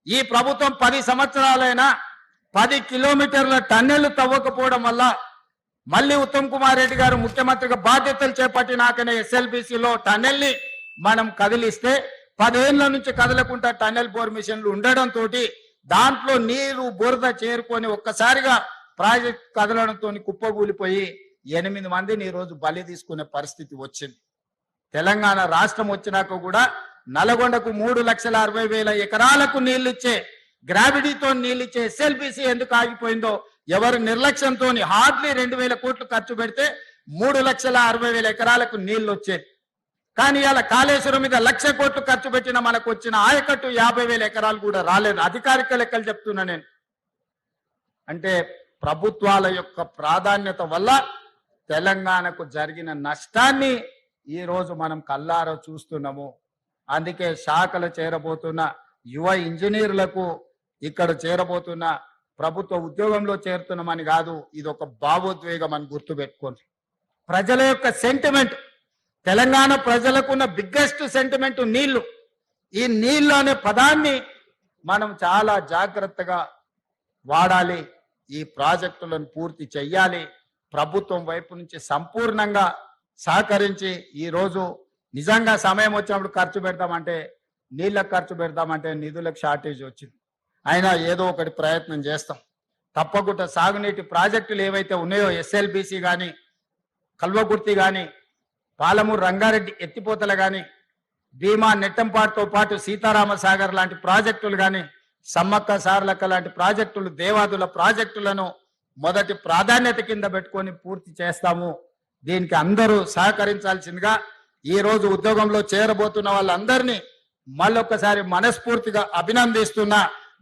ఈ ప్రభుత్వం 10 సంవత్సరాలైనా 10 కిలోమీటర్ల టన్నెల్ తవ్వకపోవడం వల్ల మళ్ళీ ఉత్తమ్ కుమార్ రెడ్డి గారు ముఖ్యమంత్రిగా బాధ్యతలు చేపట్టినాకనే ఎస్ఎల్బిసిలో టన్నెల్ ని మనం కదిలిస్తే 10 ఏళ్ల నుంచి కదలకుండా టన్నెల్ బోర్ మిషన్లు ఉండడంతో దాంట్లో నీరు బురద చేరుకొని ఒక్కసారిగా ప్రాజెక్ట్ కదలడంతో కుప్పగూలిపోయి 8 మందిని ఈ రోజు బలి తీసుకునే పరిస్థితి వచ్చింది. తెలంగాణ రాష్ట్రం వచ్చినాక కూడా నల్గొండకు 3,60,000 ఎకరాలకు నీళ్లిచ్చే గ్రావిటీతో నీళ్లిచ్చే ఎస్ఎల్బిసి ఎందుకు ఆగిపోయిందో ఎవరు నిర్లక్ష్యంతో హార్డ్లీ 2,000 కోట్లు ఖర్చు పెడితే 3,60,000 ఎకరాలకు నీళ్లు వచ్చేది. కానీ ఇలా కాళేశ్వరం మీద 1,00,000 కోట్లు ఖర్చు పెట్టిన మనకు వచ్చిన ఆయకట్టు 50,000 ఎకరాలు కూడా రాలేదు. అధికారిక లెక్కలు చెప్తున్నా నేను. అంటే ప్రభుత్వాల యొక్క ప్రాధాన్యత వల్ల తెలంగాణకు జరిగిన నష్టాన్ని ఈ రోజు మనం కల్లారా చూస్తున్నాము. అందుకే శాఖలు చేరబోతున్న యువ ఇంజనీర్లకు ఇక్కడ చేరబోతున్న ప్రభుత్వ ఉద్యోగంలో చేరుతున్నామని కాదు, ఇది ఒక భావోద్వేగం అని గుర్తుపెట్టుకోండి. ప్రజల యొక్క సెంటిమెంట్, తెలంగాణ ప్రజలకున్న బిగ్గెస్ట్ సెంటిమెంట్ నీళ్లు. ఈ నీళ్లు అనే పదాన్ని మనం చాలా జాగ్రత్తగా వాడాలి. ఈ ప్రాజెక్టులను పూర్తి చెయ్యాలి. ప్రభుత్వం వైపు నుంచి సంపూర్ణంగా సహకరించి ఈరోజు నిజంగా సమయం వచ్చినప్పుడు ఖర్చు పెడతామంటే నీళ్ళకు ఖర్చు పెడతామంటే నిధులకు షార్టేజ్ వచ్చింది. అయినా ఏదో ఒకటి ప్రయత్నం చేస్తాం. తప్పకుండా సాగునీటి ప్రాజెక్టులు ఏవైతే ఉన్నాయో ఎస్ఎల్బిసి కానీ, కల్వకుర్తి కానీ, పాలమూరు రంగారెడ్డి ఎత్తిపోతలు కానీ, భీమా నెట్టంపాటుతో పాటు సీతారామ సాగర్ లాంటి ప్రాజెక్టులు కానీ, సమ్మక్క సారలక్క లాంటి ప్రాజెక్టులు, దేవాదుల ప్రాజెక్టులను మొదటి ప్రాధాన్యత కింద పెట్టుకొని పూర్తి చేస్తాము. దీనికి అందరూ సహకరించాల్సిందిగా ఈ రోజు ఉద్యోగంలో చేరబోతున్న వాళ్ళందరినీ మళ్ళొక్కసారి మనస్ఫూర్తిగా అభినందిస్తున్నా.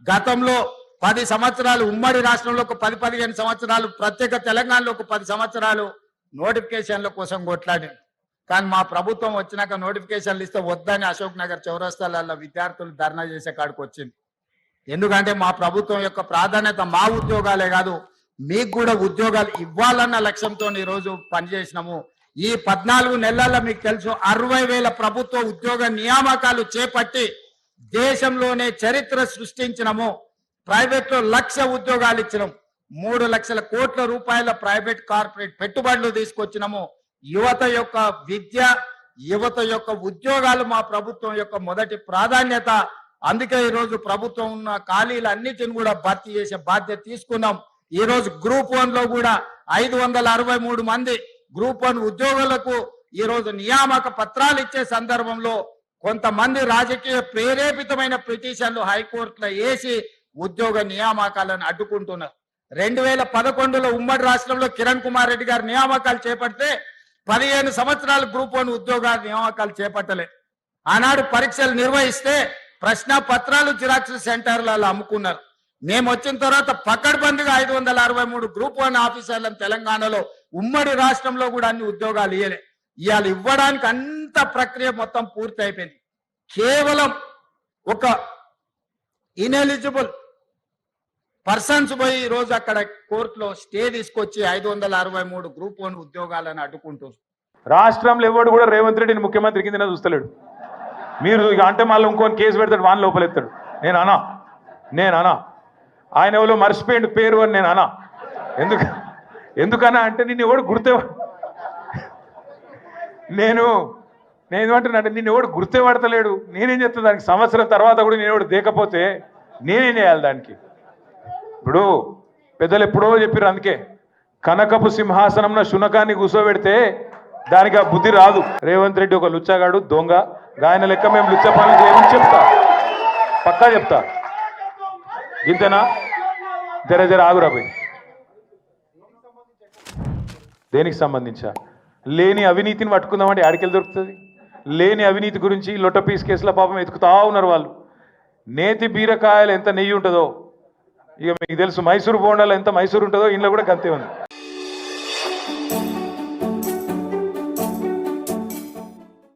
గతంలో 10 సంవత్సరాలు ఉమ్మడి రాష్ట్రంలో ఒక 10-15 సంవత్సరాలు, ప్రత్యేక తెలంగాణలో ఒక 10 సంవత్సరాలు నోటిఫికేషన్ల కోసం కొట్లాడింది. కానీ మా ప్రభుత్వం వచ్చినాక నోటిఫికేషన్లు ఇస్తే వద్దని అశోక్ నగర్ చౌరస్తాలలో విద్యార్థులు ధర్నా చేసే కాడికి వచ్చింది. ఎందుకంటే మా ప్రభుత్వం యొక్క ప్రాధాన్యత మా ఉద్యోగాలే కాదు, మీకు కూడా ఉద్యోగాలు ఇవ్వాలన్న లక్ష్యంతో ఈరోజు పనిచేసినాము. ఈ 14 నెలల్లో మీకు తెలుసు 60,000 ప్రభుత్వ ఉద్యోగ నియామకాలు చేపట్టి దేశంలోనే చరిత్ర సృష్టించినము. ప్రైవేట్ లో 1,00,000 ఉద్యోగాలు ఇచ్చినాము. 3 లక్షల కోట్ల రూపాయల ప్రైవేట్ కార్పొరేట్ పెట్టుబడులు తీసుకొచ్చినాము. యువత యొక్క విద్య, యువత యొక్క ఉద్యోగాలు మా ప్రభుత్వం యొక్క మొదటి ప్రాధాన్యత. అందుకే ఈరోజు ప్రభుత్వం ఉన్న ఖాళీలన్నిటిని కూడా భర్తీ చేసే బాధ్యత తీసుకున్నాం. ఈ రోజు గ్రూప్ 1 లో కూడా 563 మంది గ్రూప్ 1 ఉద్యోగులకు ఈ రోజు నియామక పత్రాలు ఇచ్చే సందర్భంలో కొంతమంది రాజకీయ ప్రేరేపితమైన పిటిషన్లు హైకోర్టులో వేసి ఉద్యోగ నియామకాలను అడ్డుకుంటున్నారు. 2011లో ఉమ్మడి రాష్ట్రంలో కిరణ్ కుమార్ రెడ్డి గారు నియామకాలు చేపడితే 15 సంవత్సరాలు గ్రూప్ 1 ఉద్యోగాల నియామకాలు చేపట్టలేదు. ఆనాడు పరీక్షలు నిర్వహిస్తే ప్రశ్న పత్రాలు జిరాక్స్ సెంటర్లలో అమ్ముకున్నారు. మేము వచ్చిన తర్వాత పకడ్బందీగా 563 గ్రూప్ 1 ఆఫీసర్లను తెలంగాణలో ఉమ్మడి రాష్ట్రంలో కూడా అన్ని ఉద్యోగాలు ఇవ్వలే. ఇవాళ ఇవ్వడానికి అంత ప్రక్రియ మొత్తం పూర్తి అయిపోయింది. కేవలం ఒక ఇనెలిజిబుల్ పర్సన్స్ పోయి ఈ రోజు అక్కడ కోర్టులో స్టే తీసుకొచ్చి 563 గ్రూప్ 1 ఉద్యోగాలను అడ్డుకుంటారు. రాష్ట్రంలో ఎవడు కూడా రేవంత్ రెడ్డిని ముఖ్యమంత్రి కింద చూస్తలేడు. మీరు ఇక అంటే మళ్ళీ ఇంకొని కేసు పెడతాడు, వాన్ లోపలెత్తాడు. నేను అనా ఆయన ఎవరో మర్చిపోయిండు పేరు అని నేను అనా. ఎందుకన్నా అంటే నిన్ను ఎవడు నేను ఏమంటున్నా అంటే నిన్ను ఎవడు గుర్తుపడతలేడు. నేనేం చెప్తాను దానికి? సంవత్సరం తర్వాత కూడా నేను ఎవడు దేకపోతే నేనేం చేయాలి దానికి? ఇప్పుడు పెద్దలు ఎప్పుడో చెప్పారు, అందుకే కనకపు సింహాసనంలో శునకాన్ని కూర్చోబెడితే దానికి ఆ బుద్ధి రాదు. రేవంత్ రెడ్డి ఒక లుచ్చగాడు, దొంగ. ఆయన లెక్క మేము లుచ్చ పనులు చేయమని చెప్తా, పక్కా చెప్తా. ఇంతేనా? జర ఆగురా పోయి. దేనికి సంబంధించా? లేని అవినీతిని పట్టుకుందామంటే ఆడికెళ్ళి దొరుకుతుంది. లేని అవినీతి గురించి లొట్టపీస్ కేసుల పాపం ఎత్తుకుతా ఉన్నారు వాళ్ళు. నేతి బీరకాయలు ఎంత నెయ్యి ఉంటుందో ఇక మీకు తెలుసు. మైసూరు బోండాలు ఎంత మైసూరు ఉంటుందో ఇంట్లో కూడా గంతే ఉంది.